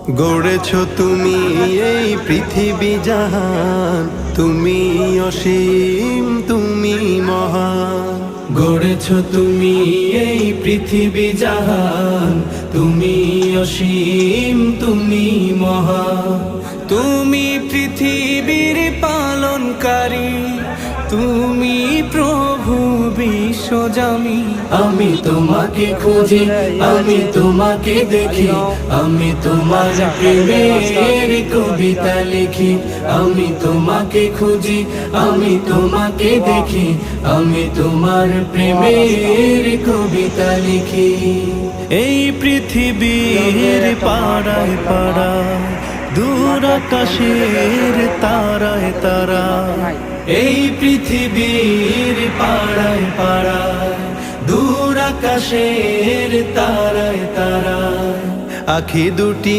গড়েছ তুমি এই পৃথিবী জাহান, তুমি অসীম তুমি মহান। গড়েছ তুমি এই পৃথিবী জাহান, তুমি অসীম তুমি মহান। তুমি পৃথিবীর পালনকারী, তুমি প্রভু বিশ্বজামি। আমি তোমাকে খুঁজি, আমি তোমাকে দেখি, আমি তোমার প্রেমের কবিতা লিখি। আমি তোমাকে খুঁজি, আমি তোমাকে দেখি, আমি তোমার প্রেমের কবিতা লিখি। এই পৃথিবীর পাড়ায় পাড়ায়, দূর আকাশের তারায় তারায়, এই পৃথিবীর পাড়ায় পাড়ায়, দূর আকাশের তারায় তারায়, আখি দুটি